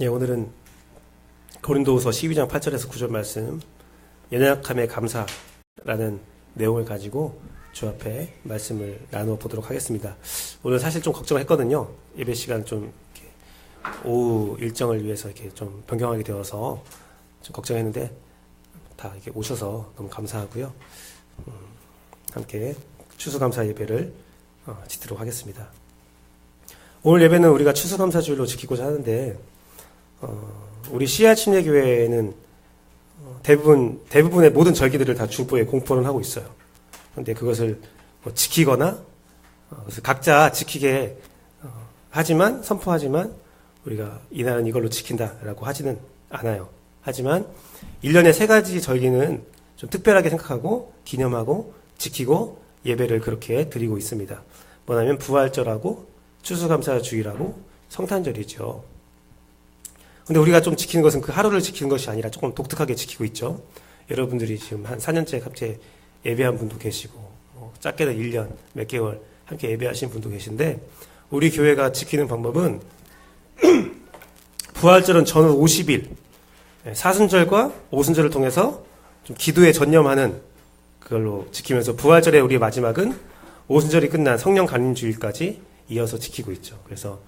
예, 오늘은 고린도후서 12장 8절에서 9절 말씀, 연약함의 감사라는 내용을 가지고 주 앞에 말씀을 나누어 보도록 하겠습니다. 오늘 사실 좀 걱정을 했거든요. 예배 시간 좀 이렇게 오후 일정을 위해서 이렇게 좀 변경하게 되어서 좀 걱정했는데 다 이렇게 오셔서 너무 감사하고요. 함께 추수감사 예배를 지도록 하겠습니다. 오늘 예배는 우리가 추수감사주일로 지키고자 하는데 우리 씨앗 침례교회는 대부분의 모든 절기들을 다 주보에 공포를 하고 있어요. 그런데 그것을 지키거나 그래서 각자 지키게 하지만 선포하지만 우리가 이날은 이걸로 지킨다라고 하지는 않아요. 하지만 1년에 3가지 절기는 좀 특별하게 생각하고 기념하고 지키고 예배를 그렇게 드리고 있습니다. 뭐냐면 부활절하고 추수감사주일하고 성탄절이죠. 근데 우리가 좀 지키는 것은 그 하루를 지키는 것이 아니라 조금 독특하게 지키고 있죠. 여러분들이 지금 한 4년째 갑자기 예배한 분도 계시고, 짧게는 1년, 몇 개월 함께 예배하신 분도 계신데, 우리 교회가 지키는 방법은, 부활절은 전후 50일, 사순절과 오순절을 통해서 좀 기도에 전념하는 그걸로 지키면서, 부활절에 우리의 마지막은 오순절이 끝난 성령 강림주일까지 이어서 지키고 있죠. 그래서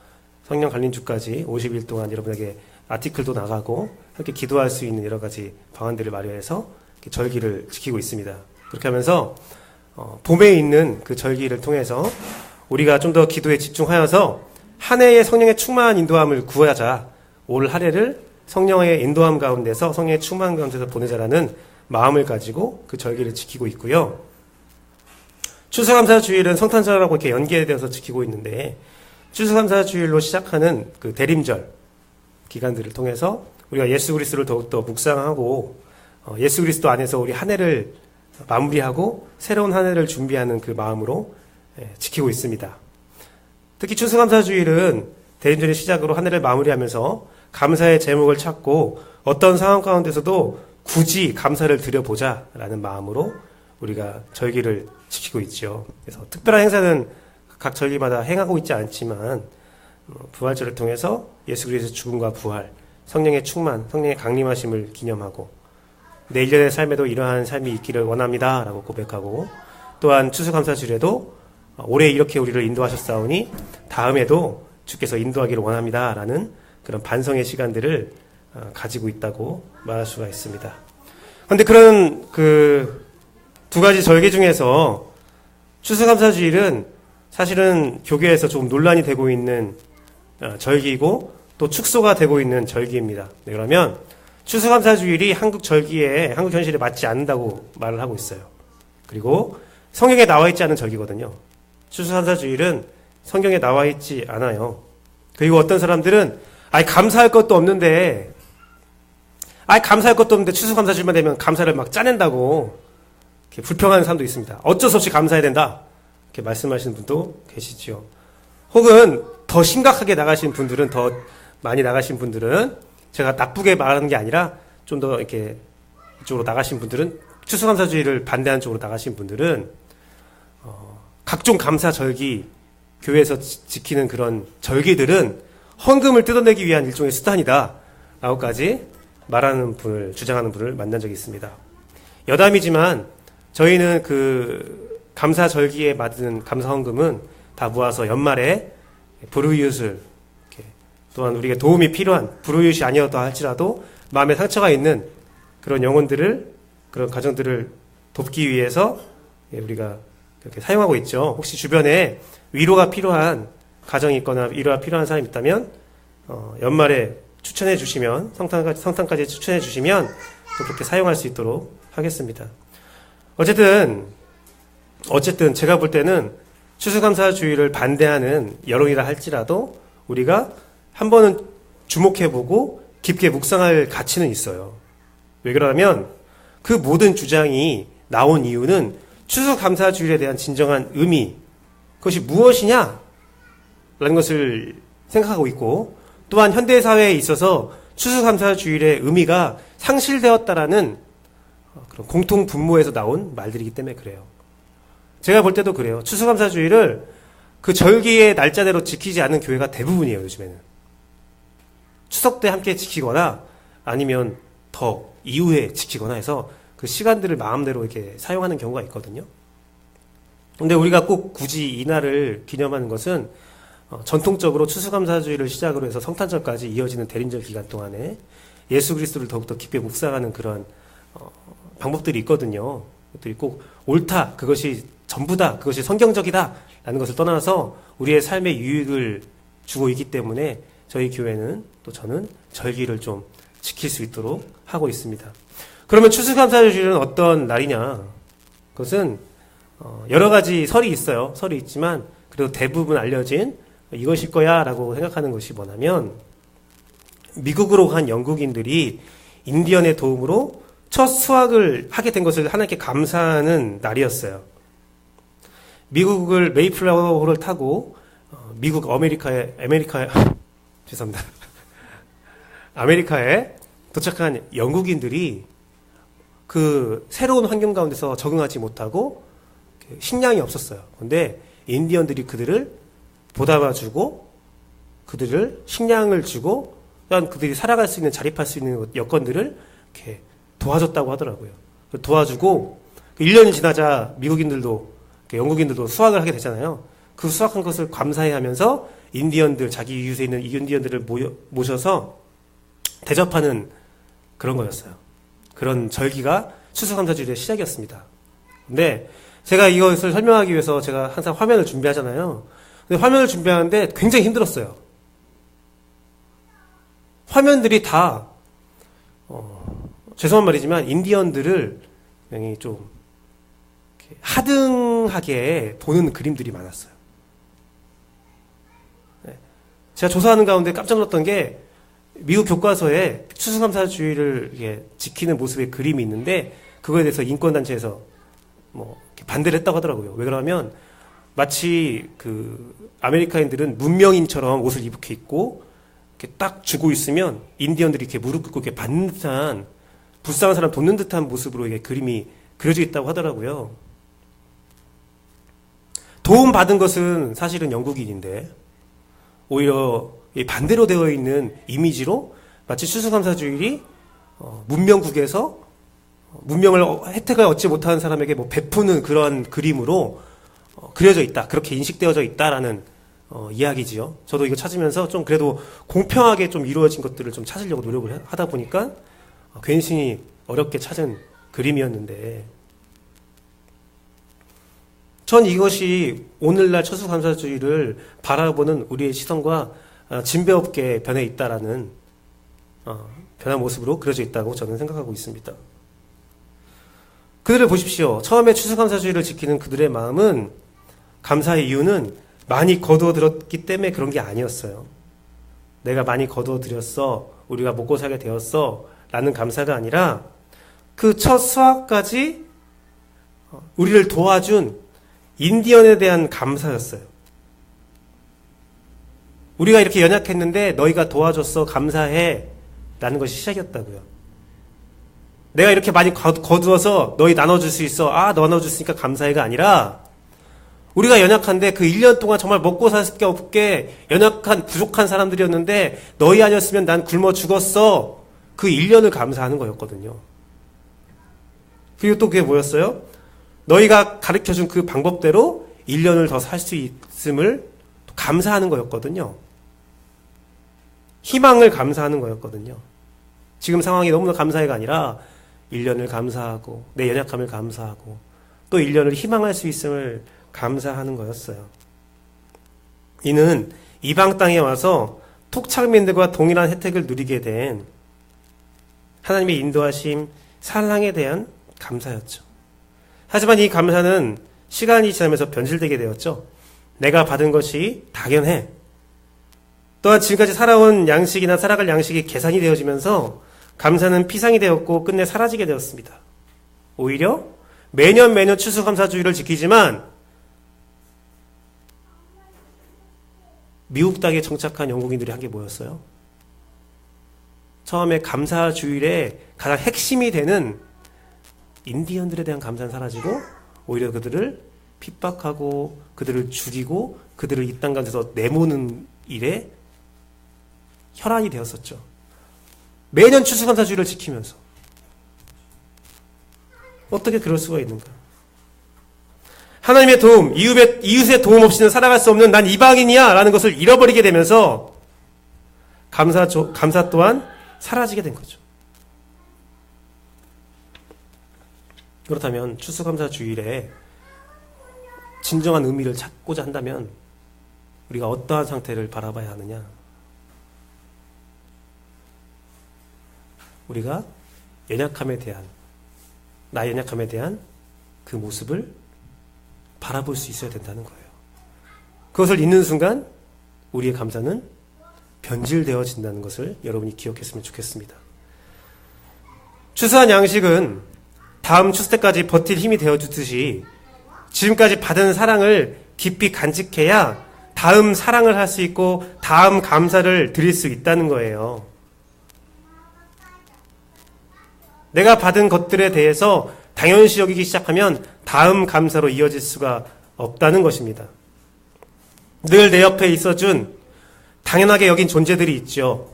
성령 강림주까지 50일 동안 여러분에게 아티클도 나가고 함께 기도할 수 있는 여러 가지 방안들을 마련해서 절기를 지키고 있습니다. 그렇게 하면서 봄에 있는 그 절기를 통해서 우리가 좀 더 기도에 집중하여서 한 해의 성령의 충만한 인도함을 구하자. 올 한 해를 성령의 인도함 가운데서 성령의 충만한 가운데서 보내자라는 마음을 가지고 그 절기를 지키고 있고요. 추수감사주일은 성탄절하고 이렇게 연계되어서 지키고 있는데 추수감사주일로 시작하는 그 대림절 기간들을 통해서 우리가 예수 그리스도를 더욱더 묵상하고 예수 그리스도 안에서 우리 한 해를 마무리하고 새로운 한 해를 준비하는 그 마음으로 지키고 있습니다. 특히 추수감사주일은 대림절의 시작으로 한 해를 마무리하면서 감사의 제목을 찾고 어떤 상황 가운데서도 굳이 감사를 드려보자라는 마음으로 우리가 절기를 지키고 있죠. 그래서 특별한 행사는 각 절기마다 행하고 있지 않지만 부활절을 통해서 예수 그리스도의 죽음과 부활, 성령의 충만, 성령의 강림하심을 기념하고 내 1년의 삶에도 이러한 삶이 있기를 원합니다 라고 고백하고 또한 추수감사주일에도 올해 이렇게 우리를 인도하셨사오니 다음에도 주께서 인도하기를 원합니다 라는 그런 반성의 시간들을 가지고 있다고 말할 수가 있습니다. 그런데 그런 그 2가지 절기 중에서 추수감사주일은 사실은 교계에서 조금 논란이 되고 있는 절기이고 또 축소가 되고 있는 절기입니다. 그러면 추수감사주일이 한국 절기에 한국 현실에 맞지 않는다고 말을 하고 있어요. 그리고 성경에 나와 있지 않은 절기거든요. 추수감사주일은 성경에 나와 있지 않아요. 그리고 어떤 사람들은 감사할 것도 없는데 추수감사주일만 되면 감사를 막 짜낸다고 이렇게 불평하는 사람도 있습니다. 어쩔 수 없이 감사해야 된다. 이렇게 말씀하시는 분도 계시죠. 혹은 더 심각하게 나가신 분들은 더 많이 나가신 분들은 제가 나쁘게 말하는 게 아니라 좀 더 이렇게 이쪽으로 나가신 분들은 추수감사주의를 반대하는 쪽으로 나가신 분들은 각종 감사 절기 교회에서 지키는 그런 절기들은 헌금을 뜯어내기 위한 일종의 수단이다 라고까지 말하는 분을 주장하는 분을 만난 적이 있습니다. 여담이지만 저희는 그 감사 절기에 받은 감사 헌금은 다 모아서 연말에 불우이웃을 또한 우리가 도움이 필요한 불우이웃이 아니어도 할지라도 마음에 상처가 있는 그런 영혼들을 그런 가정들을 돕기 위해서 우리가 이렇게 사용하고 있죠. 혹시 주변에 위로가 필요한 가정이 있거나 위로가 필요한 사람이 있다면 연말에 추천해 주시면 성탄까지 추천해 주시면 또 그렇게 사용할 수 있도록 하겠습니다. 어쨌든 제가 볼 때는 추수감사주의를 반대하는 여론이라 할지라도 우리가 한 번은 주목해보고 깊게 묵상할 가치는 있어요. 왜 그러냐면 그 모든 주장이 나온 이유는 추수감사주일에 대한 진정한 의미, 그것이 무엇이냐? 라는 것을 생각하고 있고 또한 현대사회에 있어서 추수감사주일의 의미가 상실되었다라는 그런 공통분모에서 나온 말들이기 때문에 그래요. 제가 볼 때도 그래요. 추수감사주일을 그 절기의 날짜대로 지키지 않는 교회가 대부분이에요, 요즘에는. 추석 때 함께 지키거나 아니면 더 이후에 지키거나 해서 그 시간들을 마음대로 이렇게 사용하는 경우가 있거든요. 근데 우리가 꼭 굳이 이날을 기념하는 것은 전통적으로 추수감사주의를 시작으로 해서 성탄절까지 이어지는 대림절 기간 동안에 예수 그리스도를 더욱더 깊게 묵상하는 그런 방법들이 있거든요. 그것들이 꼭 옳다, 그것이 전부다, 그것이 성경적이다 라는 것을 떠나서 우리의 삶의 유익을 주고 있기 때문에 저희 교회는 또 저는 절기를 좀 지킬 수 있도록 하고 있습니다. 그러면 추수감사주일은 어떤 날이냐? 그것은 여러 가지 설이 있어요. 설이 있지만 그래도 대부분 알려진 이것일 거야 라고 생각하는 것이 뭐냐면, 미국으로 간 영국인들이 인디언의 도움으로 첫 수확을 하게 된 것을 하나님께 감사하는 날이었어요. 미국을 메이플라워를 타고 미국 아메리카에 죄송합니다. 아메리카에 도착한 영국인들이 그 새로운 환경 가운데서 적응하지 못하고 식량이 없었어요. 그런데 인디언들이 그들을 보답아주고 그들을 식량을 주고 또한 그들이 살아갈 수 있는, 자립할 수 있는 여건들을 이렇게 도와줬다고 하더라고요. 도와주고 1년이 지나자 미국인들도 영국인들도 수확을 하게 되잖아요. 그 수확한 것을 감사해 하면서 인디언들, 자기 이웃에 있는 인디언들을 모셔서 대접하는 그런 거였어요. 그런 절기가 추수감사주일의 시작이었습니다. 근데 제가 이것을 설명하기 위해서 제가 항상 화면을 준비하잖아요. 근데 화면을 준비하는데 굉장히 힘들었어요. 화면들이 다 죄송한 말이지만 인디언들을 굉장히 좀 하등하게 보는 그림들이 많았어요. 네. 제가 조사하는 가운데 깜짝 놀랐던 게 미국 교과서에 추수감사주의를 이렇게 지키는 모습의 그림이 있는데 그거에 대해서 인권단체에서 반대를 했다고 하더라고요. 왜 그러냐면 마치 그 아메리카인들은 문명인처럼 옷을 이렇게 입고 이렇게 딱 주고 있으면 인디언들이 이렇게 무릎 꿇고 이렇게 받는 듯한, 불쌍한 사람 돕는 듯한 모습으로 이게 그림이 그려져 있다고 하더라고요. 도움받은 것은 사실은 영국인인데 오히려 반대로 되어 있는 이미지로 마치 추수감사주일이 문명국에서 문명을 혜택을 얻지 못하는 사람에게 베푸는 그런 그림으로 그려져 있다, 그렇게 인식되어져 있다라는 이야기지요. 저도 이거 찾으면서 좀 그래도 공평하게 좀 이루어진 것들을 좀 찾으려고 노력을 하다 보니까 괜히 어렵게 찾은 그림이었는데, 전 이것이 오늘날 추수감사주의를 바라보는 우리의 시선과 진배없게 변해 있다라는 변한 모습으로 그려져 있다고 저는 생각하고 있습니다. 그들을 보십시오. 처음에 추수감사주의를 지키는 그들의 마음은, 감사의 이유는 많이 거두어들었기 때문에 그런 게 아니었어요. 내가 많이 거두어들였어, 우리가 먹고 살게 되었어 라는 감사가 아니라 그 첫 수확까지 우리를 도와준 인디언에 대한 감사였어요. 우리가 이렇게 연약했는데 너희가 도와줬어, 감사해 라는 것이 시작이었다고요. 내가 이렇게 많이 거두어서 너희 나눠줄 수 있어, 너 나눠줬으니까 감사해가 아니라, 우리가 연약한데 그 1년 동안 정말 먹고 살 게 없게 연약한 부족한 사람들이었는데 너희 아니었으면 난 굶어 죽었어, 그 1년을 감사하는 거였거든요. 그리고 또 그게 뭐였어요? 너희가 가르쳐준 그 방법대로 1년을 더 살 수 있음을 감사하는 거였거든요. 희망을 감사하는 거였거든요. 지금 상황이 너무나 감사해가 아니라 1년을 감사하고 내 연약함을 감사하고 또 1년을 희망할 수 있음을 감사하는 거였어요. 이는 이방 땅에 와서 톡착민들과 동일한 혜택을 누리게 된 하나님의 인도하심, 사랑에 대한 감사였죠. 하지만 이 감사는 시간이 지나면서 변질되게 되었죠. 내가 받은 것이 당연해. 또한 지금까지 살아온 양식이나 살아갈 양식이 계산이 되어지면서 감사는 피상이 되었고 끝내 사라지게 되었습니다. 오히려 매년 추수감사주의를 지키지만 미국 땅에 정착한 영국인들이 한 게 뭐였어요? 처음에 감사주일의 가장 핵심이 되는 인디언들에 대한 감사는 사라지고 오히려 그들을 핍박하고 그들을 죽이고 그들을 이 땅 가운데서 내모는 일에 혈안이 되었었죠. 매년 추수감사주의를 지키면서 어떻게 그럴 수가 있는가? 하나님의 도움, 이웃의 도움 없이는 살아갈 수 없는 난 이방인이야 라는 것을 잃어버리게 되면서 감사 또한 사라지게 된 거죠. 그렇다면 추수감사주일에 진정한 의미를 찾고자 한다면 우리가 어떠한 상태를 바라봐야 하느냐? 우리가 나의 연약함에 대한 그 모습을 바라볼 수 있어야 된다는 거예요. 그것을 잊는 순간 우리의 감사는 변질되어진다는 것을 여러분이 기억했으면 좋겠습니다. 추수한 양식은 다음 추수 때까지 버틸 힘이 되어주듯이 지금까지 받은 사랑을 깊이 간직해야 다음 사랑을 할 수 있고 다음 감사를 드릴 수 있다는 거예요. 내가 받은 것들에 대해서 당연시 여기기 시작하면 다음 감사로 이어질 수가 없다는 것입니다. 늘 내 옆에 있어준 당연하게 여긴 존재들이 있죠.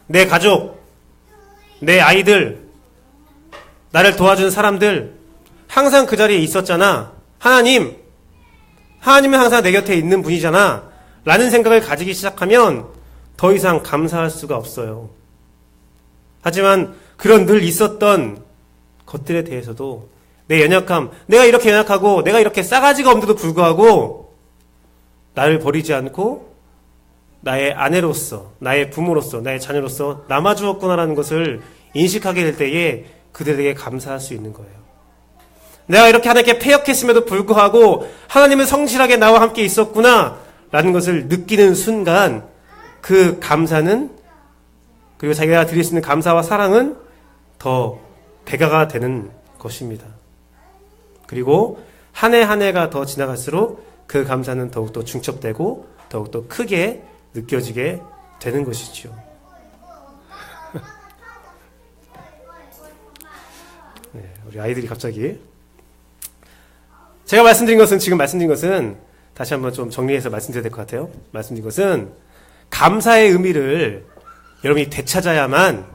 내 가족, 내 아이들, 나를 도와준 사람들, 항상 그 자리에 있었잖아. 하나님은 항상 내 곁에 있는 분이잖아. 라는 생각을 가지기 시작하면 더 이상 감사할 수가 없어요. 하지만 그런 늘 있었던 것들에 대해서도 내 연약함, 내가 이렇게 연약하고 내가 이렇게 싸가지가 없는데도 불구하고 나를 버리지 않고 나의 아내로서, 나의 부모로서, 나의 자녀로서 남아주었구나라는 것을 인식하게 될 때에 그들에게 감사할 수 있는 거예요. 내가 이렇게 하나님께 패역했음에도 불구하고 하나님은 성실하게 나와 함께 있었구나 라는 것을 느끼는 순간 그 감사는, 그리고 자기가 드릴 수 있는 감사와 사랑은 더 배가가 되는 것입니다. 그리고 한 해 한 해가 더 지나갈수록 그 감사는 더욱더 중첩되고 더욱더 크게 느껴지게 되는 것이죠. 네, 우리 아이들이 갑자기 지금 말씀드린 것은 다시 한번 좀 정리해서 말씀드려야 될 것 같아요. 말씀드린 것은 감사의 의미를 여러분이 되찾아야만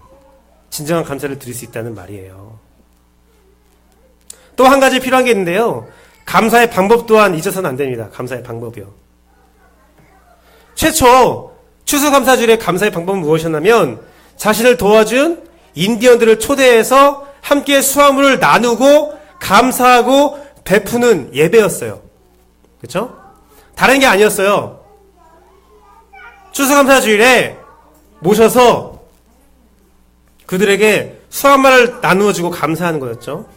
진정한 감사를 드릴 수 있다는 말이에요. 또 한 가지 필요한 게 있는데요. 감사의 방법 또한 잊어서는 안 됩니다. 감사의 방법이요. 최초 추수감사주일의 감사의 방법은 무엇이었냐면 자신을 도와준 인디언들을 초대해서 함께 수확물을 나누고 감사하고 베푸는 예배였어요. 그렇죠? 다른 게 아니었어요. 추수감사주일에 모셔서 그들에게 수확물을 나누어주고 감사하는 거였죠.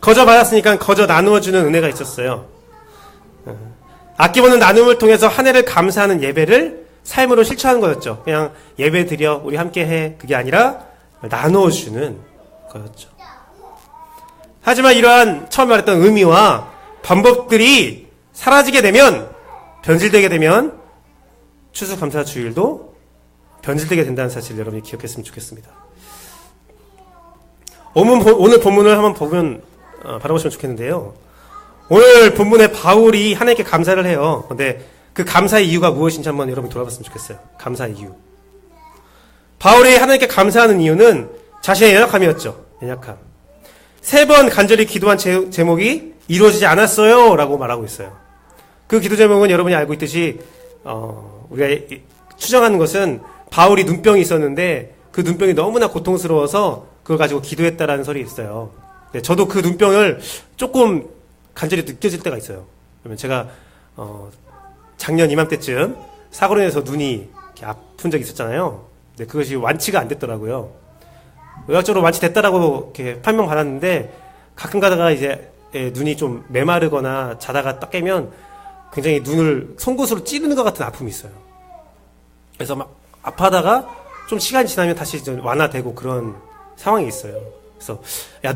거저 받았으니까 거저 나누어주는 은혜가 있었어요. 아낌없는 나눔을 통해서 한 해를 감사하는 예배를 삶으로 실천하는 거였죠. 그냥 예배 드려 우리 함께 해, 그게 아니라 나누어주는 거였죠. 하지만 이러한 처음에 말했던 의미와 방법들이 사라지게 되면, 변질되게 되면 추수감사주일도 변질되게 된다는 사실을 여러분이 기억했으면 좋겠습니다. 오늘 본문을 한번 바라보시면 좋겠는데요. 오늘 본문에 바울이 하나님께 감사를 해요. 그런데 그 감사의 이유가 무엇인지 한번 여러분이 돌아봤으면 좋겠어요. 감사의 이유. 바울이 하나님께 감사하는 이유는 자신의 연약함이었죠. 연약함. 3번 간절히 기도한 제목이 이루어지지 않았어요 라고 말하고 있어요. 그 기도 제목은 여러분이 알고 있듯이 우리가 추정하는 것은 바울이 눈병이 있었는데 그 눈병이 너무나 고통스러워서 그걸 가지고 기도했다라는 설이 있어요. 네, 저도 그 눈병을 조금 간절히 느껴질 때가 있어요. 그러면 제가 작년 이맘때쯤 사고로 인해서 눈이 이렇게 아픈 적이 있었잖아요. 근데 그것이 완치가 안 됐더라고요. 의학적으로 완치됐다라고 이렇게 판명 받았는데 가끔 가다가 이제 눈이 좀 메마르거나 자다가 딱 깨면 굉장히 눈을 송곳으로 찌르는 것 같은 아픔이 있어요. 그래서 막 아파하다가 좀 시간이 지나면 다시 좀 완화되고 그런 상황이 있어요. 그래서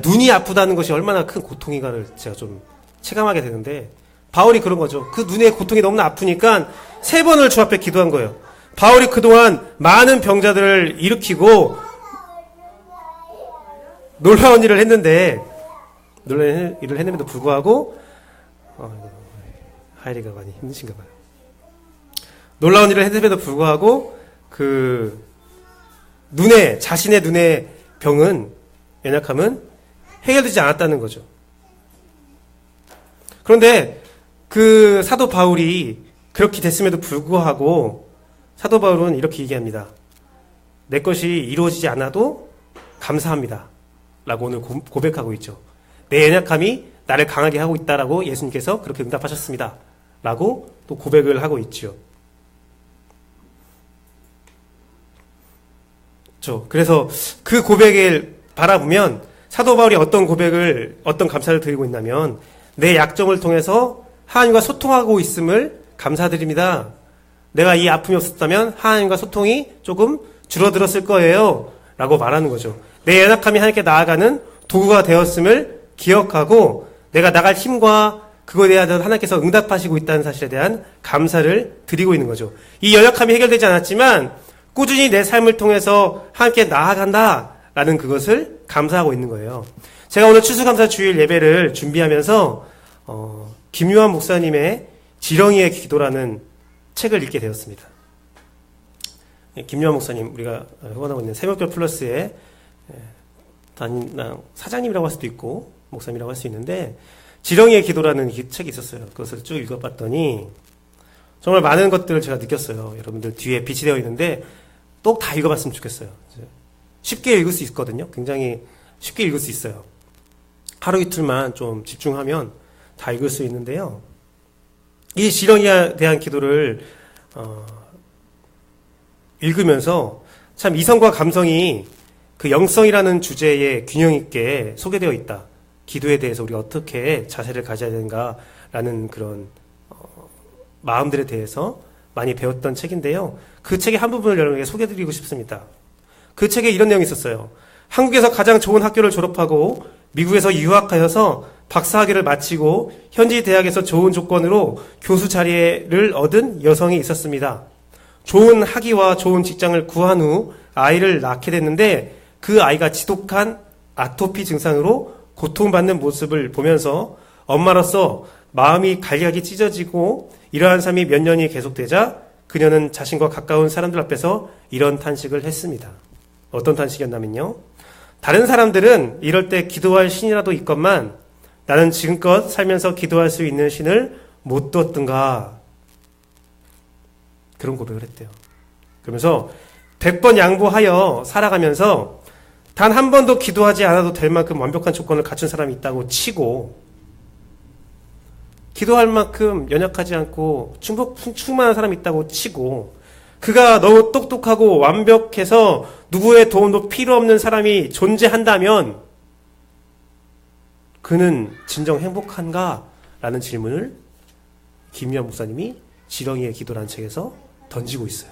눈이 아프다는 것이 얼마나 큰 고통인가를 제가 좀 체감하게 되는데 바울이 그런 거죠. 그 눈의 고통이 너무나 아프니까 3번을 주 앞에 기도한 거예요. 바울이 그동안 많은 병자들을 일으키고 놀라운 일을 했는데도 불구하고 하이리가 많이 힘드신가 봐요. 놀라운 일을 했음에도 불구하고 그 자신의 눈의 병은, 연약함은 해결되지 않았다는 거죠. 그런데 그 사도 바울이 그렇게 됐음에도 불구하고 사도 바울은 이렇게 얘기합니다. 내 것이 이루어지지 않아도 감사합니다. 라고 오늘 고백하고 있죠. 내 연약함이 나를 강하게 하고 있다라고 예수님께서 그렇게 응답하셨습니다. 라고 또 고백을 하고 있죠. 그래서 그 고백을 바라보면 사도 바울이 어떤 감사를 드리고 있냐면, 내 약점을 통해서 하나님과 소통하고 있음을 감사드립니다. 내가 이 아픔이 없었다면 하나님과 소통이 조금 줄어들었을 거예요. 라고 말하는 거죠. 내 연약함이 하나님께 나아가는 도구가 되었음을 기억하고 내가 나갈 힘과 그거에 대한 하나님께서 응답하시고 있다는 사실에 대한 감사를 드리고 있는 거죠. 이 연약함이 해결되지 않았지만 꾸준히 내 삶을 통해서 하나님께 나아간다라는 그것을 감사하고 있는 거예요. 제가 오늘 추수감사 주일 예배를 준비하면서 김유한 목사님의 지렁이의 기도라는 책을 읽게 되었습니다. 김유한 목사님, 우리가 후원하고 있는 새벽별 플러스의 사장님이라고 할 수도 있고 목사님이라고 할 수 있는데, 지렁이의 기도라는 책이 있었어요. 그것을 쭉 읽어봤더니 정말 많은 것들을 제가 느꼈어요. 여러분들 뒤에 빛이 되어 있는데 또 다 읽어봤으면 좋겠어요. 쉽게 읽을 수 있거든요. 굉장히 쉽게 읽을 수 있어요. 하루 이틀만 좀 집중하면 다 읽을 수 있는데요. 이 지렁이에 대한 기도를 읽으면서 참 이성과 감성이 그 영성이라는 주제에 균형 있게 소개되어 있다. 기도에 대해서 우리가 어떻게 자세를 가져야 되는가라는 그런 마음들에 대해서 많이 배웠던 책인데요. 그 책의 한 부분을 여러분에게 소개해드리고 싶습니다. 그 책에 이런 내용이 있었어요. 한국에서 가장 좋은 학교를 졸업하고 미국에서 유학하여서 박사학위를 마치고 현지 대학에서 좋은 조건으로 교수 자리를 얻은 여성이 있었습니다. 좋은 학위와 좋은 직장을 구한 후 아이를 낳게 됐는데 그 아이가 지독한 아토피 증상으로 고통받는 모습을 보면서 엄마로서 마음이 갈기갈기 찢어지고 이러한 삶이 몇 년이 계속되자 그녀는 자신과 가까운 사람들 앞에서 이런 탄식을 했습니다. 어떤 탄식이었냐면요. 다른 사람들은 이럴 때 기도할 신이라도 있건만 나는 지금껏 살면서 기도할 수 있는 신을 못 두었던가. 그런 고백을 했대요. 그러면서 100번 양보하여 살아가면서 단 한 번도 기도하지 않아도 될 만큼 완벽한 조건을 갖춘 사람이 있다고 치고, 기도할 만큼 연약하지 않고 충만한 사람이 있다고 치고, 그가 너무 똑똑하고 완벽해서 누구의 도움도 필요 없는 사람이 존재한다면 그는 진정 행복한가? 라는 질문을 김유한 목사님이 지렁이의 기도라는 책에서 던지고 있어요.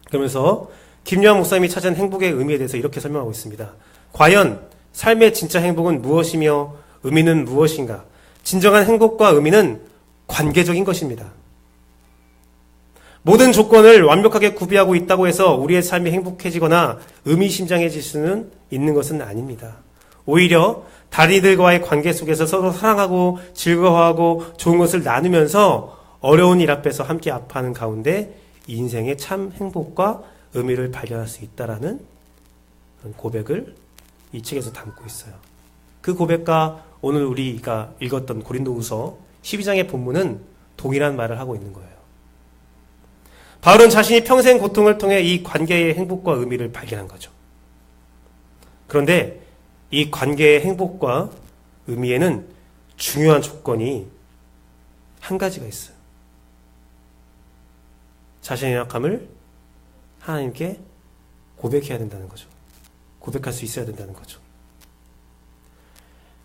그러면서 김유한 목사님이 찾은 행복의 의미에 대해서 이렇게 설명하고 있습니다. 과연 삶의 진짜 행복은 무엇이며 의미는 무엇인가? 진정한 행복과 의미는 관계적인 것입니다. 모든 조건을 완벽하게 구비하고 있다고 해서 우리의 삶이 행복해지거나 의미심장해질 수는 있는 것은 아닙니다. 오히려 다른 이들과의 관계 속에서 서로 사랑하고 즐거워하고 좋은 것을 나누면서 어려운 일 앞에서 함께 아파하는 가운데 인생의 참 행복과 의미를 발견할 수 있다라는 고백을 이 책에서 담고 있어요. 그 고백과 오늘 우리가 읽었던 고린도후서 12장의 본문은 동일한 말을 하고 있는 거예요. 바울은 자신이 평생 고통을 통해 이 관계의 행복과 의미를 발견한 거죠. 그런데 이 관계의 행복과 의미에는 중요한 조건이 한 가지가 있어요. 자신의 연약함을 하나님께 고백해야 된다는 거죠. 고백할 수 있어야 된다는 거죠.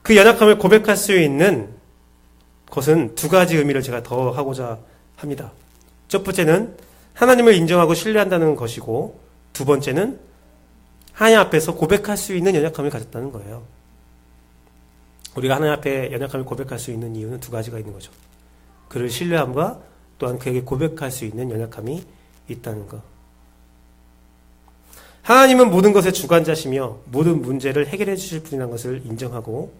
그 연약함을 고백할 수 있는 것은 두 가지 의미를 제가 더 하고자 합니다. 첫 번째는 하나님을 인정하고 신뢰한다는 것이고, 두 번째는 하나님 앞에서 고백할 수 있는 연약함을 가졌다는 거예요. 우리가 하나님 앞에 연약함을 고백할 수 있는 이유는 두 가지가 있는 거죠. 그를 신뢰함과 또한 그에게 고백할 수 있는 연약함이 있다는 것. 하나님은 모든 것의 주관자시며 모든 문제를 해결해 주실 분이라는 것을 인정하고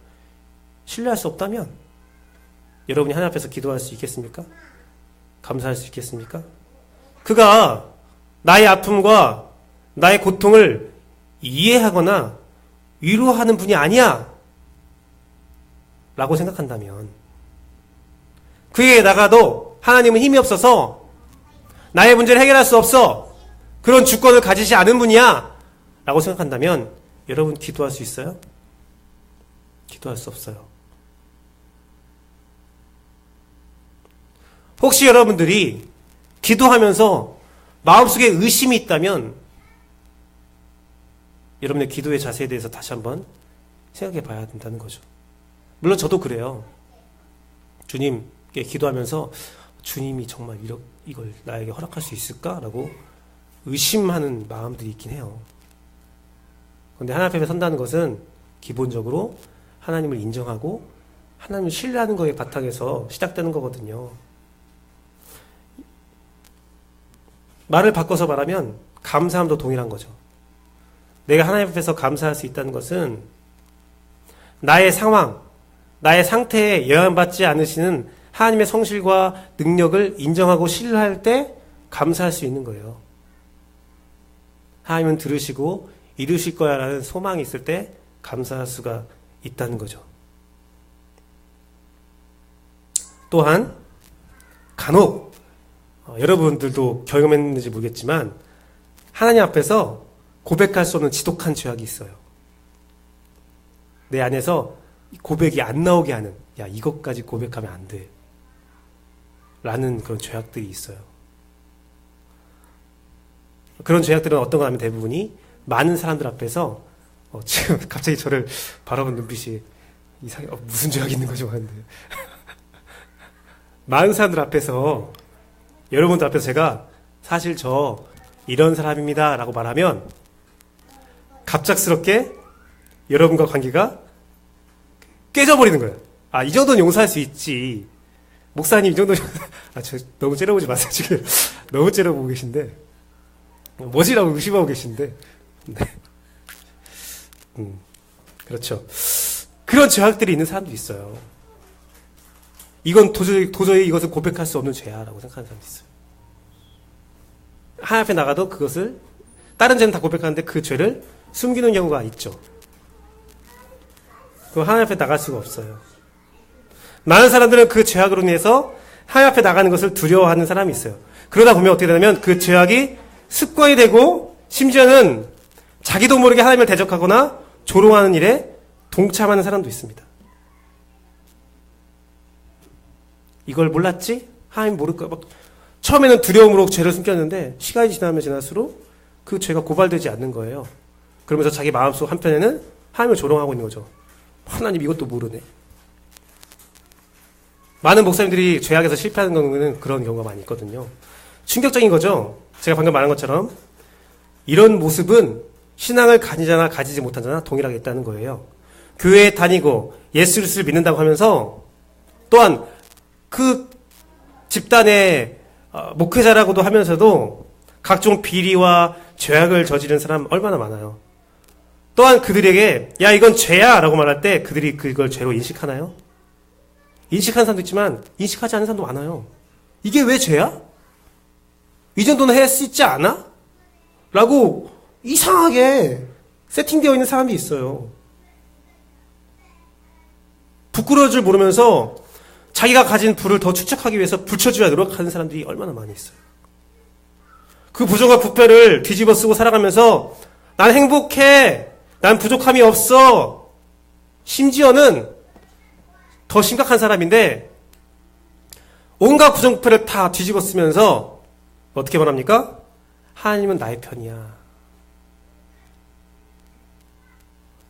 신뢰할 수 없다면 여러분이 하나님 앞에서 기도할 수 있겠습니까? 감사할 수 있겠습니까? 그가 나의 아픔과 나의 고통을 이해하거나 위로하는 분이 아니야 라고 생각한다면, 그에 나가도 하나님은 힘이 없어서 나의 문제를 해결할 수 없어, 그런 주권을 가지지 않은 분이야 라고 생각한다면 여러분 기도할 수 있어요? 기도할 수 없어요. 혹시 여러분들이 기도하면서 마음속에 의심이 있다면 여러분의 기도의 자세에 대해서 다시 한번 생각해 봐야 된다는 거죠. 물론 저도 그래요. 주님께 기도하면서 주님이 정말 이걸 나에게 허락할 수 있을까라고 의심하는 마음들이 있긴 해요. 그런데 하나님 앞에 선다는 것은 기본적으로 하나님을 인정하고 하나님을 신뢰하는 것의 바탕에서 시작되는 거거든요. 말을 바꿔서 말하면 감사함도 동일한 거죠. 내가 하나님 앞에서 감사할 수 있다는 것은 나의 상황, 나의 상태에 영향받지 않으시는 하나님의 성실과 능력을 인정하고 신뢰할 때 감사할 수 있는 거예요. 하나님은 들으시고 이루실 거야 라는 소망이 있을 때 감사할 수가 있다는 거죠. 또한 간혹 여러분들도 경험했는지 모르겠지만 하나님 앞에서 고백할 수 없는 지독한 죄악이 있어요. 내 안에서 고백이 안 나오게 하는, 야 이것까지 고백하면 안 돼 라는 그런 죄악들이 있어요. 그런 죄악들은 어떤 거 하면 대부분이 많은 사람들 앞에서 지금 갑자기 저를 바라본 눈빛이 이상해. 무슨 죄악이 있는 거죠 하는데 많은 사람들 앞에서, 여러분들 앞에서 제가 사실 저 이런 사람입니다 라고 말하면 갑작스럽게 여러분과 관계가 깨져버리는 거예요. 아, 이 정도는 용서할 수 있지. 목사님 이 정도는 저 너무 째려보지 마세요. 지금 너무 째려보고 계신데 뭐지라고 의심하고 계신데 네. 그렇죠. 그런 죄악들이 있는 사람도 있어요. 이건 도저히 이것을 고백할 수 없는 죄야 라고 생각하는 사람도 있어요. 하나님 앞에 나가도 그것을, 다른 죄는 다 고백하는데 그 죄를 숨기는 경우가 있죠. 그럼 하나님 앞에 나갈 수가 없어요. 많은 사람들은 그 죄악으로 인해서 하나님 앞에 나가는 것을 두려워하는 사람이 있어요. 그러다 보면 어떻게 되냐면 그 죄악이 습관이 되고 심지어는 자기도 모르게 하나님을 대적하거나 조롱하는 일에 동참하는 사람도 있습니다. 이걸 몰랐지? 하나님 모를까? 처음에는 두려움으로 죄를 숨겼는데 시간이 지나면 지날수록 그 죄가 고발되지 않는 거예요. 그러면서 자기 마음속 한편에는 하나님을 조롱하고 있는 거죠. 하나님 이것도 모르네. 많은 목사님들이 죄악에서 실패하는 경우는 그런 경우가 많이 있거든요. 충격적인 거죠. 제가 방금 말한 것처럼 이런 모습은 신앙을 가지자나 가지지 못한 자나 동일하게 있다는 거예요. 교회에 다니고 예수를 믿는다고 하면서 또한 그 집단의 목회자라고도 하면서도 각종 비리와 죄악을 저지른 사람 얼마나 많아요. 또한 그들에게 야 이건 죄야 라고 말할 때 그들이 그걸 죄로 인식하나요? 인식하는 사람도 있지만 인식하지 않는 사람도 많아요. 이게 왜 죄야? 이 정도는 할 수 있지 않아? 라고 이상하게 세팅되어 있는 사람이 있어요. 부끄러울 줄 모르면서 자기가 가진 부를 더 축적하기 위해서 붙여줘야 노력하는 사람들이 얼마나 많이 있어요. 그 부정과 부패를 뒤집어 쓰고 살아가면서 난 행복해, 난 부족함이 없어, 심지어는 더 심각한 사람인데 온갖 부정부패를 다 뒤집어 쓰면서 어떻게 말합니까? 하나님은 나의 편이야.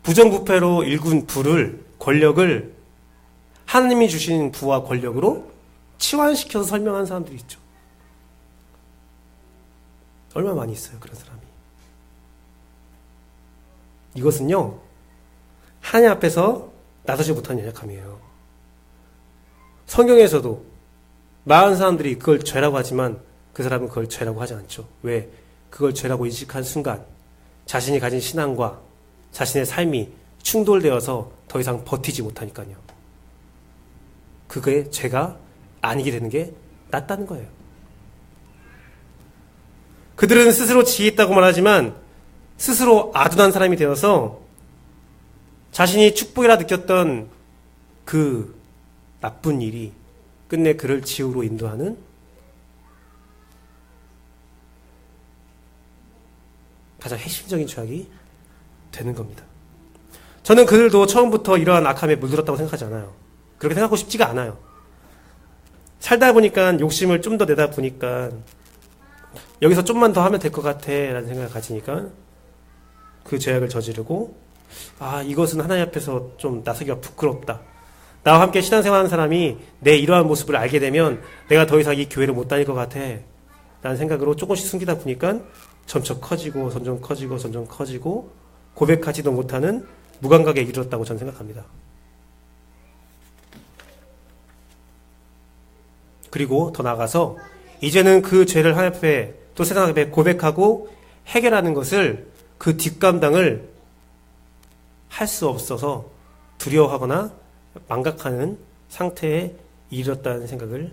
부정부패로 일군 부를, 권력을 하나님이 주신 부와 권력으로 치환시켜서 설명하는 사람들이 있죠. 얼마나 많이 있어요, 그런 사람이. 이것은요, 하나님 앞에서 나서지 못한 연약함이에요. 성경에서도 많은 사람들이 그걸 죄라고 하지만 그 사람은 그걸 죄라고 하지 않죠. 왜? 그걸 죄라고 인식한 순간 자신이 가진 신앙과 자신의 삶이 충돌되어서 더 이상 버티지 못하니까요. 그게 죄가 아니게 되는 게 낫다는 거예요. 그들은 스스로 지혜 있다고 말하지만 스스로 아둔한 사람이 되어서 자신이 축복이라 느꼈던 그 나쁜 일이 끝내 그를 지옥으로 인도하는 가장 핵심적인 죄악이 되는 겁니다. 저는 그들도 처음부터 이러한 악함에 물들었다고 생각하지 않아요. 그렇게 생각하고 싶지가 않아요. 살다 보니까 욕심을 좀 더 내다 보니까 여기서 좀만 더 하면 될 것 같아 라는 생각을 가지니까 그 죄악을 저지르고 이것은 하나님 앞에서 좀 나서기가 부끄럽다. 나와 함께 신앙생활하는 사람이 내 이러한 모습을 알게 되면 내가 더 이상 이 교회를 못 다닐 것 같아 라는 생각으로 조금씩 숨기다 보니까 점점 커지고 점점 커지고 점점 커지고 고백하지도 못하는 무감각에 이르렀다고 저는 생각합니다. 그리고 더 나아가서 이제는 그 죄를 하나님 앞에 또 세상 앞에 고백하고 해결하는 것을 그 뒷감당을 할 수 없어서 두려워하거나 망각하는 상태에 이르렀다는 생각을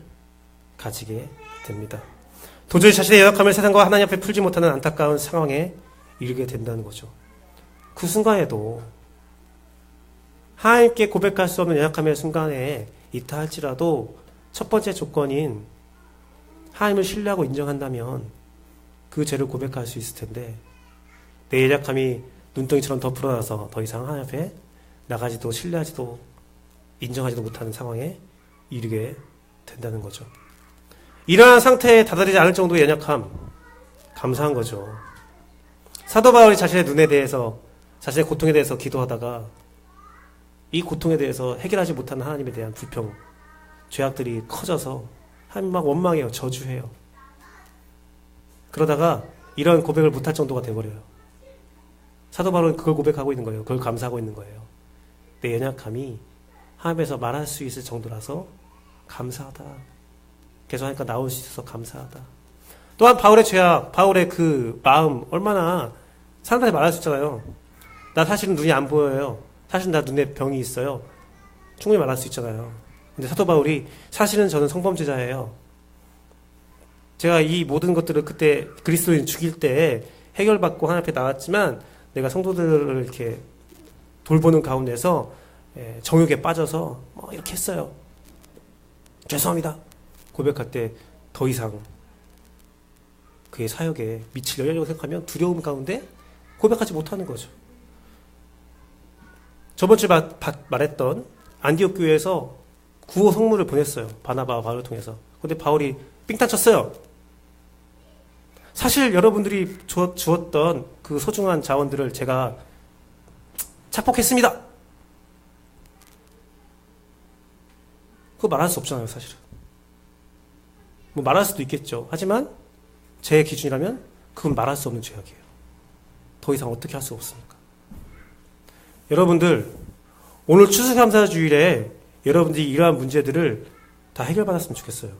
가지게 됩니다. 도저히 자신의 연약함을 세상과 하나님 앞에 풀지 못하는 안타까운 상황에 이르게 된다는 거죠. 그 순간에도 하나님께 고백할 수 없는 연약함의 순간에 있다 할지라도 첫 번째 조건인 하나님을 신뢰하고 인정한다면 그 죄를 고백할 수 있을 텐데 내 연약함이 눈덩이처럼 더 불어나서 더 이상 하나님 앞에 나가지도 신뢰하지도 인정하지도 못하는 상황에 이르게 된다는 거죠. 이러한 상태에 다다르지 않을 정도의 연약함 감사한 거죠. 사도 바울이 자신의 눈에 대해서 자신의 고통에 대해서 기도하다가 이 고통에 대해서 해결하지 못하는 하나님에 대한 불평 죄악들이 커져서 하나님 막 원망해요. 저주해요. 그러다가 이런 고백을 못할 정도가 돼버려요. 사도 바울은 그걸 고백하고 있는 거예요. 그걸 감사하고 있는 거예요. 내 연약함이 하나님에서 말할 수 있을 정도라서 감사하다. 계속 하니까 나올 수 있어서 감사하다. 또한 바울의 죄악, 바울의 그 마음 얼마나 사람들한테 말할 수 있잖아요. 나 사실은 눈이 안 보여요. 사실 나 눈에 병이 있어요. 충분히 말할 수 있잖아요. 근데 사도 바울이 사실은 저는 성범죄자예요. 제가 이 모든 것들을 그때 그리스도인 죽일 때 해결받고 하나님 앞에 나왔지만 내가 성도들을 이렇게 돌보는 가운데서 정욕에 빠져서 이렇게 했어요. 죄송합니다. 고백할 때 더 이상 그의 사역에 미칠 여력이라고 생각하면 두려움 가운데 고백하지 못하는 거죠. 저번 주에 말했던 안디옥 교회에서 구호 성물을 보냈어요. 바나바와 바울을 통해서. 근데 바울이 삥땅 쳤어요. 사실 여러분들이 주었던 그 소중한 자원들을 제가 착복했습니다. 그거 말할 수 없잖아요, 사실은. 뭐 말할 수도 있겠죠. 하지만 제 기준이라면 그건 말할 수 없는 죄악이에요. 더 이상 어떻게 할 수 없으니까. 여러분들 오늘 추수감사주일에 여러분들이 이러한 문제들을 다 해결받았으면 좋겠어요.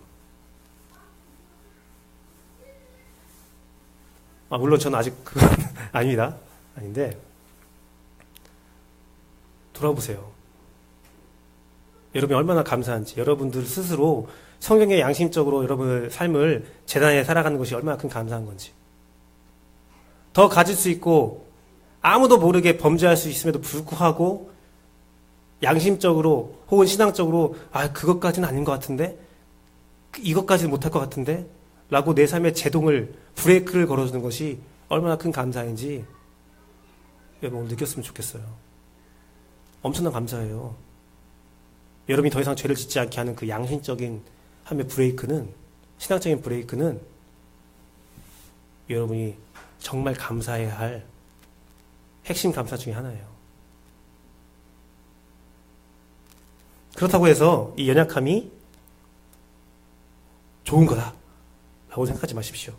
물론 저는 아직 그건 아닙니다. 아닌데 돌아보세요. 여러분이 얼마나 감사한지, 여러분들 스스로 성경에 양심적으로 여러분의 삶을 재단에 살아가는 것이 얼마나 큰 감사한 건지. 더 가질 수 있고 아무도 모르게 범죄할 수 있음에도 불구하고 양심적으로 혹은 신앙적으로 그것까지는 아닌 것 같은데, 이것까지는 못할 것 같은데 라고 내 삶의 제동을 브레이크를 걸어주는 것이 얼마나 큰 감사인지 여러분 느꼈으면 좋겠어요. 엄청난 감사예요. 여러분이 더 이상 죄를 짓지 않게 하는 그 양심적인 삶의 브레이크는, 신앙적인 브레이크는 여러분이 정말 감사해야 할 핵심 감사 중에 하나예요. 그렇다고 해서 이 연약함이 좋은 거다 라고 생각하지 마십시오.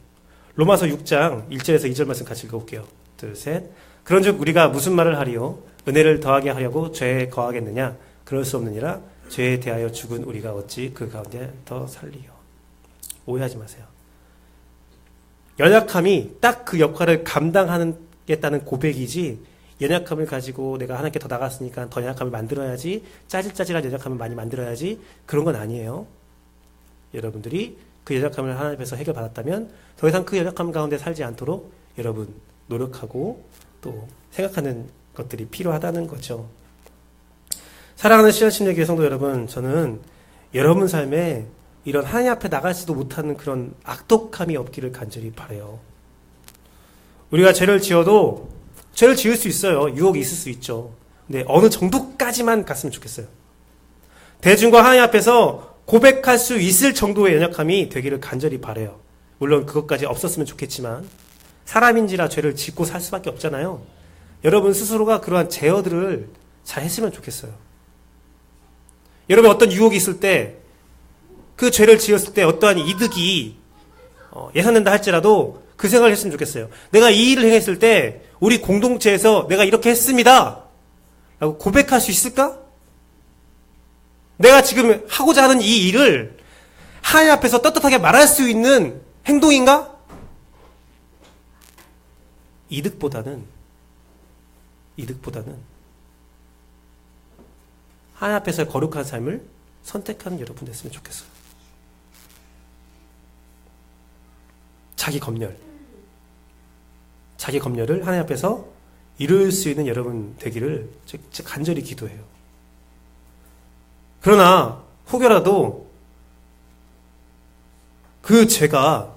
로마서 6장 1절에서 2절 말씀 같이 읽어볼게요. 둘, 셋. 그런즉 우리가 무슨 말을 하리요? 은혜를 더하게 하려고 죄에 거하겠느냐? 그럴 수 없느니라. 죄에 대하여 죽은 우리가 어찌 그 가운데 더 살리요? 오해하지 마세요. 연약함이 딱 그 역할을 감당하겠다는 고백이지, 연약함을 가지고 내가 하나님께 더 나갔으니까 더 연약함을 만들어야지, 짜질짜질한 연약함을 많이 만들어야지, 그런 건 아니에요. 여러분들이 그 연약함을 하나님 앞에서 해결받았다면 더 이상 그 연약함 가운데 살지 않도록 여러분 노력하고 또 생각하는 것들이 필요하다는 거죠. 사랑하는 씨앗심리교회 성도 여러분, 저는 여러분 삶에 이런 하나님 앞에 나가지도 못하는 그런 악독함이 없기를 간절히 바라요. 우리가 죄를 지어도 죄를 지을 수 있어요. 유혹이 있을 수 있죠. 근데 어느 정도까지만 갔으면 좋겠어요. 대중과 하나님 앞에서 고백할 수 있을 정도의 연약함이 되기를 간절히 바라요. 물론 그것까지 없었으면 좋겠지만 사람인지라 죄를 짓고 살 수밖에 없잖아요. 여러분 스스로가 그러한 제어들을 잘 했으면 좋겠어요. 여러분 어떤 유혹이 있을 때 그 죄를 지었을 때 어떠한 이득이 예상된다 할지라도 그 생각을 했으면 좋겠어요. 내가 이 일을 행했을 때 우리 공동체에서 내가 이렇게 했습니다 라고 고백할 수 있을까? 내가 지금 하고자 하는 이 일을 하나님 앞에서 떳떳하게 말할 수 있는 행동인가? 이득보다는 하나님 앞에서의 거룩한 삶을 선택하는 여러분 됐으면 좋겠어요. 자기 검열을 하나님 앞에서 이룰 수 있는 여러분 되기를 제가 간절히 기도해요. 그러나 혹여라도 그 죄가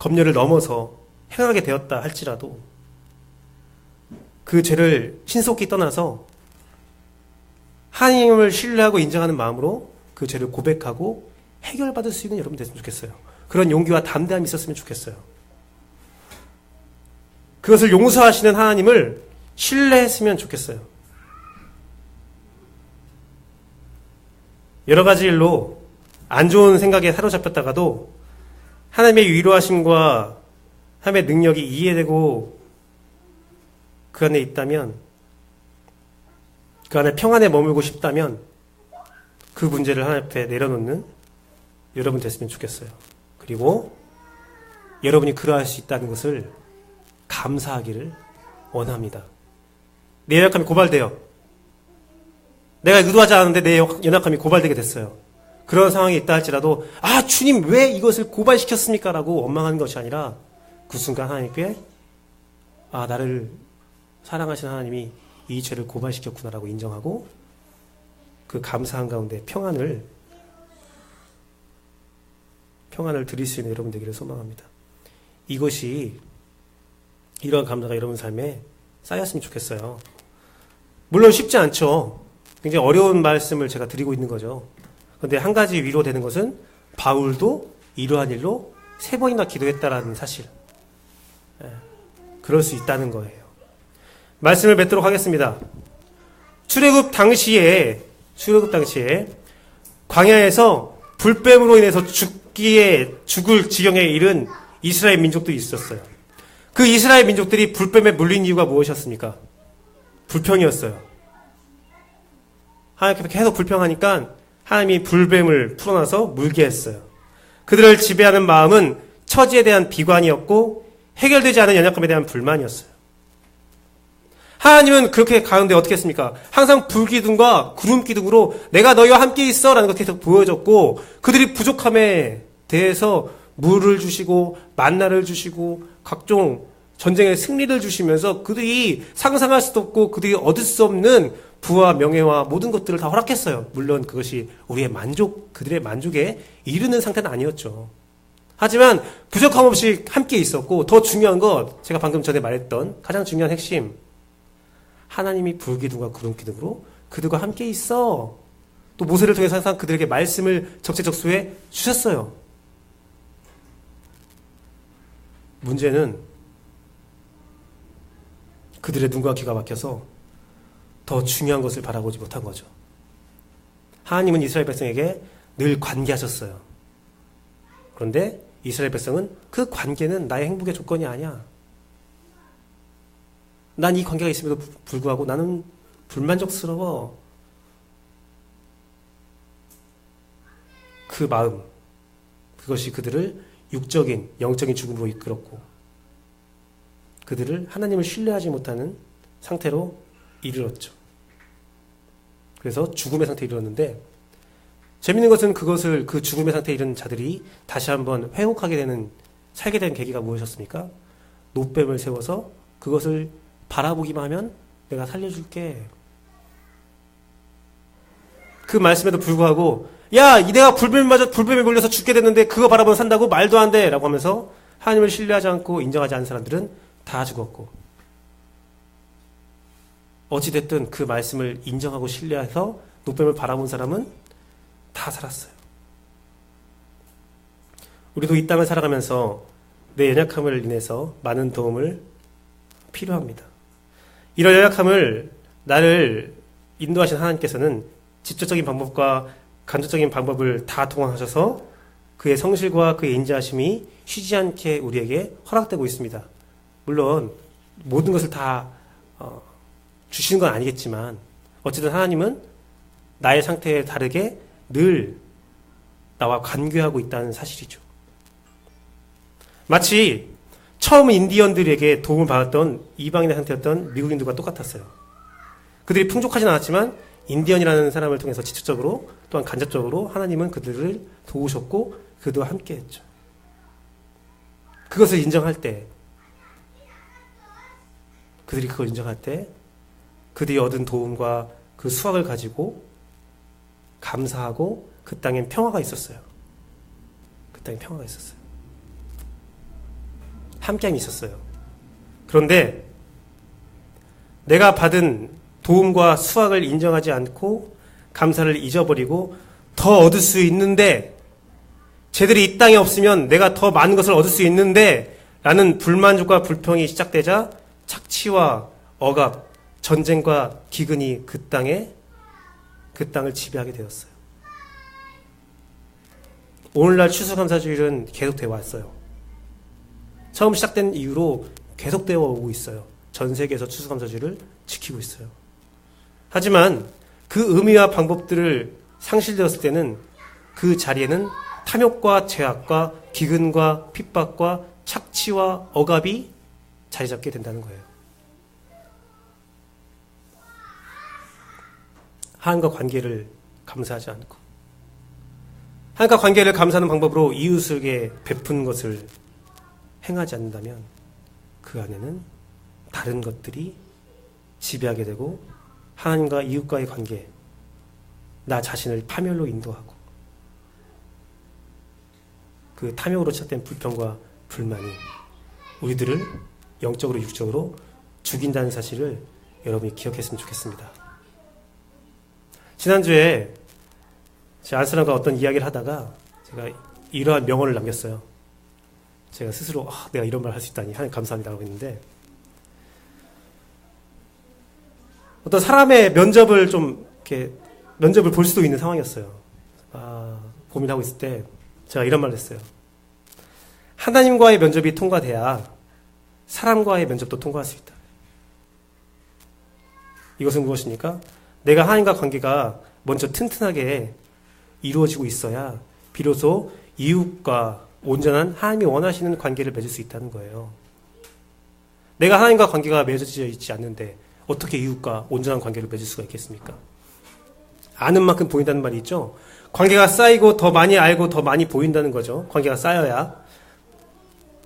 검열을 넘어서 행하게 되었다 할지라도 그 죄를 신속히 떠나서 하나님을 신뢰하고 인정하는 마음으로 그 죄를 고백하고 해결받을 수 있는 여러분 됐으면 좋겠어요. 그런 용기와 담대함이 있었으면 좋겠어요. 그것을 용서하시는 하나님을 신뢰했으면 좋겠어요. 여러 가지 일로 안 좋은 생각에 사로잡혔다가도 하나님의 위로하심과 하나님의 능력이 이해되고 그 안에 있다면, 그 안에 평안에 머물고 싶다면 그 문제를 하나님 앞에 내려놓는 여러분 됐으면 좋겠어요. 그리고 여러분이 그러할 수 있다는 것을 감사하기를 원합니다. 내 연약함이 고발돼요. 내가 의도하지 않았는데 내 연약함이 고발되게 됐어요. 그런 상황이 있다 할지라도 주님 왜 이것을 고발시켰습니까? 라고 원망하는 것이 아니라 그 순간 하나님께 나를 사랑하시는 하나님이 이 죄를 고발시켰구나 라고 인정하고 그 감사한 가운데 평안을 드릴 수 있는 여러분 되기를 소망합니다. 이러한 감사가 여러분 삶에 쌓였으면 좋겠어요. 물론 쉽지 않죠. 굉장히 어려운 말씀을 제가 드리고 있는 거죠. 그런데 한 가지 위로되는 것은 바울도 이러한 일로 3번이나 기도했다라는 사실. 그럴 수 있다는 거예요. 말씀을 맺도록 하겠습니다. 출애굽 당시에 광야에서 불뱀으로 인해서 죽을 지경에 이른 이스라엘 민족들이 있었어요. 그 이스라엘 민족들이 불뱀에 물린 이유가 무엇이었습니까? 불평이었어요. 하나님께 계속 불평하니까 하나님이 불뱀을 풀어놔서 물게 했어요. 그들을 지배하는 마음은 처지에 대한 비관이었고 해결되지 않은 연약함에 대한 불만이었어요. 하나님은 그렇게 가운데 어떻게 했습니까? 항상 불기둥과 구름기둥으로 내가 너희와 함께 있어 라는 것을 계속 보여줬고 그들이 부족함에 대해서 물을 주시고 만나를 주시고 각종 전쟁의 승리를 주시면서 그들이 상상할 수도 없고 그들이 얻을 수 없는 부와 명예와 모든 것들을 다 허락했어요. 물론 그것이 그들의 만족에 이르는 상태는 아니었죠. 하지만 부족함 없이 함께 있었고 더 중요한 것, 제가 방금 전에 말했던 가장 중요한 핵심, 하나님이 불기둥과 구름기둥으로 그들과 함께 있어. 또 모세를 통해서 항상 그들에게 말씀을 적재적소에 주셨어요. 문제는 그들의 눈과 귀가 막혀서 더 중요한 것을 바라보지 못한 거죠. 하나님은 이스라엘 백성에게 늘 관계하셨어요. 그런데 이스라엘 백성은 그 관계는 나의 행복의 조건이 아니야. 난 이 관계가 있음에도 불구하고 나는 불만족스러워. 그 마음, 그것이 그들을 육적인, 영적인 죽음으로 이끌었고 그들을 하나님을 신뢰하지 못하는 상태로 이르렀죠. 그래서 죽음의 상태에 이르렀는데 재밌는 것은 그것을 그 죽음의 상태에 이른 자들이 다시 한번 회복하게 되는, 살게 된 계기가 무엇이었습니까? 노뱀을 세워서 그것을 바라보기만 하면 내가 살려줄게. 그 말씀에도 불구하고 야, 내가 불뱀에 걸려서 죽게 됐는데 그거 바라보면 산다고? 말도 안 돼! 라고 하면서 하나님을 신뢰하지 않고 인정하지 않은 사람들은 다 죽었고, 어찌됐든 그 말씀을 인정하고 신뢰해서 노뱀을 바라본 사람은 다 살았어요. 우리도 이 땅을 살아가면서 내 연약함을 인해서 많은 도움을 필요합니다. 이런 연약함을 나를 인도하신 하나님께서는 직접적인 방법과 간접적인 방법을 다 동원하셔서 그의 성실과 그의 인자하심이 쉬지 않게 우리에게 허락되고 있습니다. 물론 모든 것을 다 주시는 건 아니겠지만 어쨌든 하나님은 나의 상태에 다르게 늘 나와 관계하고 있다는 사실이죠. 마치 처음 인디언들에게 도움을 받았던 이방인의 상태였던 미국인들과 똑같았어요. 그들이 풍족하진 않았지만 인디언이라는 사람을 통해서 직접적으로 또한 간접적으로 하나님은 그들을 도우셨고 그들과 함께했죠. 그것을 인정할 때, 그들이 그걸 인정할 때 그들이 얻은 도움과 그 수확을 가지고 감사하고 그 땅엔 평화가 있었어요. 그 땅에 평화가 있었어요. 함께함이 있었어요. 그런데 내가 받은 도움과 수확을 인정하지 않고 감사를 잊어버리고 더 얻을 수 있는데, 쟤들이 이 땅에 없으면 내가 더 많은 것을 얻을 수 있는데 라는 불만족과 불평이 시작되자 착취와 억압, 전쟁과 기근이 그 땅을 지배하게 되었어요. 오늘날 추수감사주일은 계속되어 왔어요. 처음 시작된 이후로 계속되어 오고 있어요. 전 세계에서 추수감사주일을 지키고 있어요. 하지만 그 의미와 방법들을 상실되었을 때는 그 자리에는 탐욕과 죄악과 기근과 핍박과 착취와 억압이 자리 잡게 된다는 거예요. 하나님과 관계를 감사하지 않고, 하나님과 관계를 감사하는 방법으로 이웃에게 베푼 것을 행하지 않는다면 그 안에는 다른 것들이 지배하게 되고 하나님과 이웃과의 관계, 나 자신을 파멸로 인도하고 그 탐욕으로 시작된 불평과 불만이 우리들을 영적으로 육적으로 죽인다는 사실을 여러분이 기억했으면 좋겠습니다. 지난주에 제 안사람과 어떤 이야기를 하다가 제가 이러한 명언을 남겼어요. 제가 스스로 내가 이런 말을 할 수 있다니 하나님 감사합니다 하고 있는데, 어떤 사람의 면접을 면접을 볼 수도 있는 상황이었어요. 고민하고 있을 때 제가 이런 말을 했어요. 하나님과의 면접이 통과돼야 사람과의 면접도 통과할 수 있다. 이것은 무엇입니까? 내가 하나님과 관계가 먼저 튼튼하게 이루어지고 있어야 비로소 이웃과 온전한 하나님이 원하시는 관계를 맺을 수 있다는 거예요. 내가 하나님과 관계가 맺어져 있지 않는데 어떻게 이웃과 온전한 관계를 맺을 수가 있겠습니까? 아는 만큼 보인다는 말이 있죠. 관계가 쌓이고 더 많이 알고 더 많이 보인다는 거죠. 관계가 쌓여야.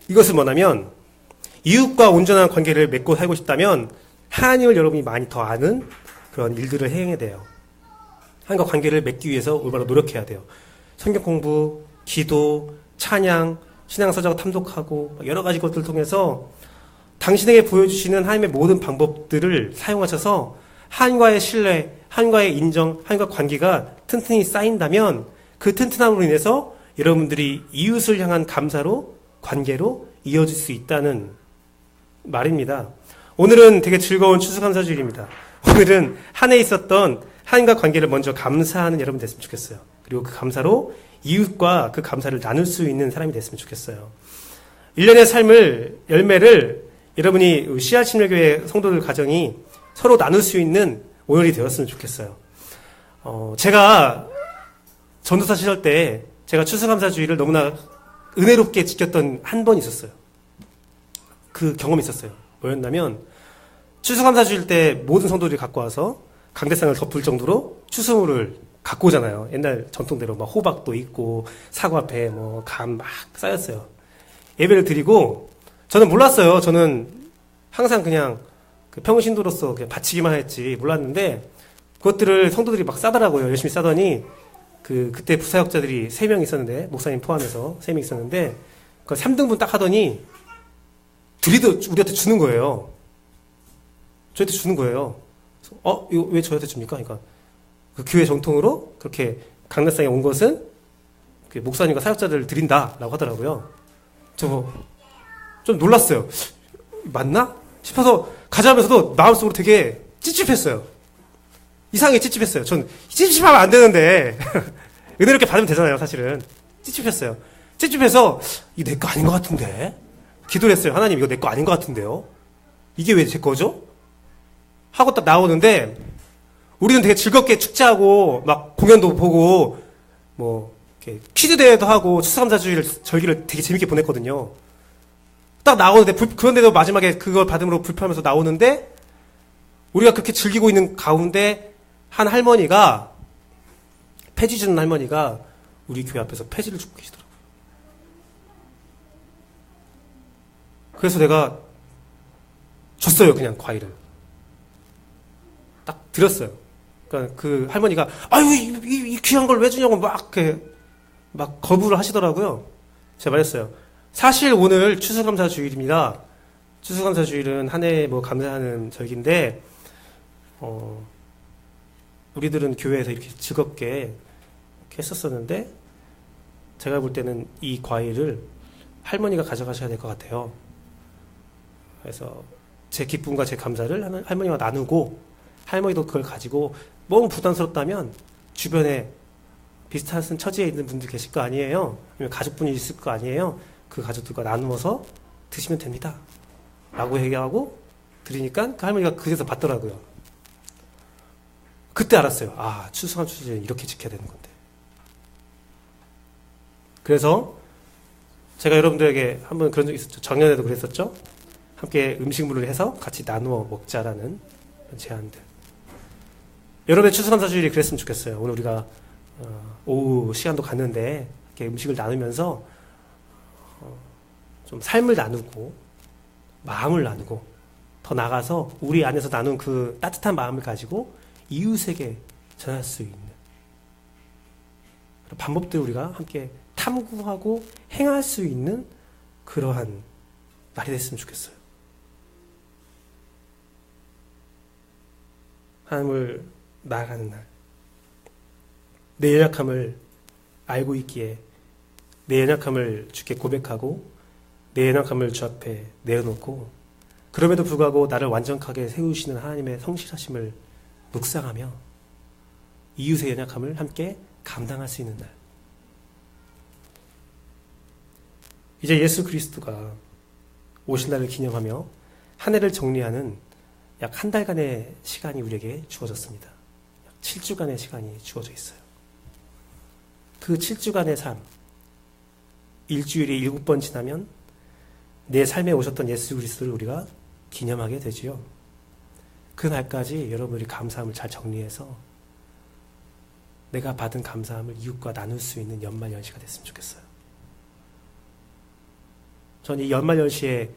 이것은 뭐냐면 이웃과 온전한 관계를 맺고 살고 싶다면 하나님을 여러분이 많이 더 아는 그런 일들을 행해야 돼요. 하나님과 관계를 맺기 위해서 올바로 노력해야 돼요. 성경 공부, 기도, 찬양, 신앙서적 탐독하고 여러 가지 것들을 통해서 당신에게 보여주시는 하나님의 모든 방법들을 사용하셔서 하나님과의 신뢰, 하나님과의 인정, 하나님과 관계가 튼튼히 쌓인다면 그 튼튼함으로 인해서 여러분들이 이웃을 향한 감사로, 관계로 이어질 수 있다는 말입니다. 오늘은 되게 즐거운 추수감사주일입니다. 오늘은 한 해 있었던 하나님과 관계를 먼저 감사하는 여러분 됐으면 좋겠어요. 그리고 그 감사로 이웃과 그 감사를 나눌 수 있는 사람이 됐으면 좋겠어요. 1년의 삶을, 열매를 여러분이 씨앗침례교회 성도들 가정이 서로 나눌 수 있는 오늘이 되었으면 좋겠어요. 제가 전도사 시절 때 제가 추수감사주일을 너무나 은혜롭게 지켰던 한 번 있었어요. 그 경험이 있었어요. 뭐였냐면 추수감사주일 때 모든 성도들이 갖고 와서 강대상을 덮을 정도로 추수물을 갖고 오잖아요. 옛날 전통대로 막 호박도 있고 사과, 배, 감 막 쌓였어요. 예배를 드리고 저는 몰랐어요. 저는 항상 그냥 그 평신도로서 그냥 바치기만 했지 몰랐는데 그것들을 성도들이 막 싸더라고요. 열심히 싸더니 그때 부사역자들이 3명 있었는데 목사님 포함해서 3명 있었는데 그 3등분 딱 하더니 둘이도 우리한테 주는 거예요. 저한테 주는 거예요. 이거 왜 저한테 줍니까? 그러니까 그 교회 정통으로 그렇게 강남상에 온 것은 그 목사님과 사역자들을 드린다라고 하더라고요. 저 좀 놀랐어요. 맞나? 싶어서 가져가면서도 마음속으로 되게 찝찝했어요. 이상하게 찝찝했어요. 전 찝찝하면 안 되는데 은혜롭게 받으면 되잖아요. 사실은 찝찝했어요. 찝찝해서 이게 내 거 아닌 것 같은데 기도를 했어요. 하나님 이거 내 거 아닌 것 같은데요. 이게 왜 제 거죠? 하고 딱 나오는데 우리는 되게 즐겁게 축제하고 막 공연도 보고 뭐 이렇게 퀴즈 대회도 하고 추수감사주일 절기를 되게 재밌게 보냈거든요. 딱 나오는데 그런데도 마지막에 그걸 받음으로 불편하면서 나오는데 우리가 그렇게 즐기고 있는 가운데 한 할머니가 폐지 주는 할머니가 우리 교회 앞에서 폐지를 주고 계시더라고요. 그래서 내가 줬어요. 그냥 과일을 딱 드렸어요. 그러니까 그 할머니가 아유 이 귀한 걸 왜 주냐고 막 거부를 하시더라고요. 제가 말했어요. 사실 오늘 추수감사주일입니다. 추수감사주일은 한 해 뭐 감사하는 절기인데 우리들은 교회에서 이렇게 즐겁게 이렇게 했었었는데 제가 볼 때는 이 과일을 할머니가 가져가셔야 될 것 같아요. 그래서 제 기쁨과 제 감사를 할머니와 나누고 할머니도 그걸 가지고 너무 부담스럽다면 주변에 비슷한 처지에 있는 분들 계실 거 아니에요? 아니면 가족분이 있을 거 아니에요? 그 가족들과 나누어서 드시면 됩니다. 라고 얘기하고 드리니까 그 할머니가 그래서 받더라고요. 그때 알았어요. 아, 추수감사주일은 이렇게 지켜야 되는 건데. 그래서 제가 여러분들에게 한번 그런 적 있었죠. 작년에도 그랬었죠. 함께 음식물을 해서 같이 나누어 먹자라는 제안들. 여러분의 추수감사주일이 그랬으면 좋겠어요. 오늘 우리가 오후 시간도 갔는데 이렇게 음식을 나누면서 좀 삶을 나누고 마음을 나누고 더 나가서 우리 안에서 나눈 그 따뜻한 마음을 가지고 이웃에게 전할 수 있는 그런 방법들을 우리가 함께 탐구하고 행할 수 있는 그러한 날이 됐으면 좋겠어요. 하나님을 나아가는 날. 내 연약함을 알고 있기에 내 연약함을 주께 고백하고 내 연약함을 주 앞에 내어놓고 그럼에도 불구하고 나를 완전하게 세우시는 하나님의 성실하심을 묵상하며 이웃의 연약함을 함께 감당할 수 있는 날. 이제 예수 그리스도가 오신 날을 기념하며 한 해를 정리하는 약 한 달간의 시간이 우리에게 주어졌습니다. 약 7주간의 시간이 주어져 있어요. 그 7주간의 삶, 일주일이 7번 지나면 내 삶에 오셨던 예수 그리스도를 우리가 기념하게 되지요. 그 날까지 여러분들이 감사함을 잘 정리해서 내가 받은 감사함을 이웃과 나눌 수 있는 연말연시가 됐으면 좋겠어요. 저는 이 연말연시에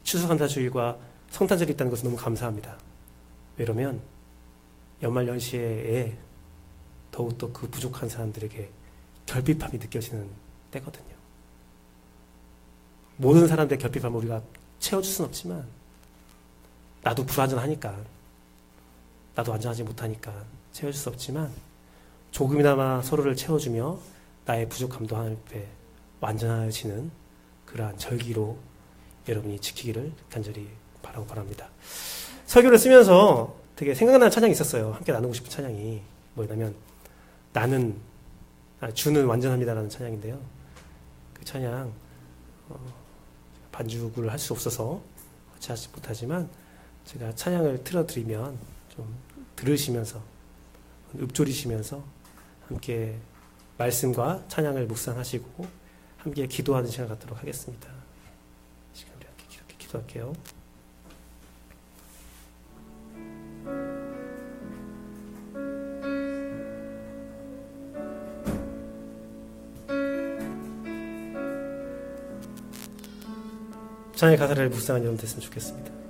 추수감사주일과 성탄절이 있다는 것은 너무 감사합니다. 왜냐면 연말연시에 더욱더 그 부족한 사람들에게 결핍함이 느껴지는 때거든요. 모든 사람들의 결핍함을 우리가 채워줄 수는 없지만 나도 불완전하니까 나도 완전하지 못하니까 채워줄 수 없지만 조금이나마 서로를 채워주며 나의 부족함도 하나님 앞에 완전해지는 그러한 절기로 여러분이 지키기를 간절히 바라고 바랍니다. 설교를 쓰면서 되게 생각나는 찬양이 있었어요. 함께 나누고 싶은 찬양이 뭐냐면 주는 완전합니다라는 찬양인데요. 그 찬양 반주를 할 수 없어서 같이 하지 못하지만 제가 찬양을 틀어드리면 좀 들으시면서 읊조리시면서 함께 말씀과 찬양을 묵상하시고 함께 기도하는 시간 갖도록 하겠습니다. 시간 우리 함께 이렇게 기도할게요. 장의 가사를 묵상한 여러분 됐으면 좋겠습니다.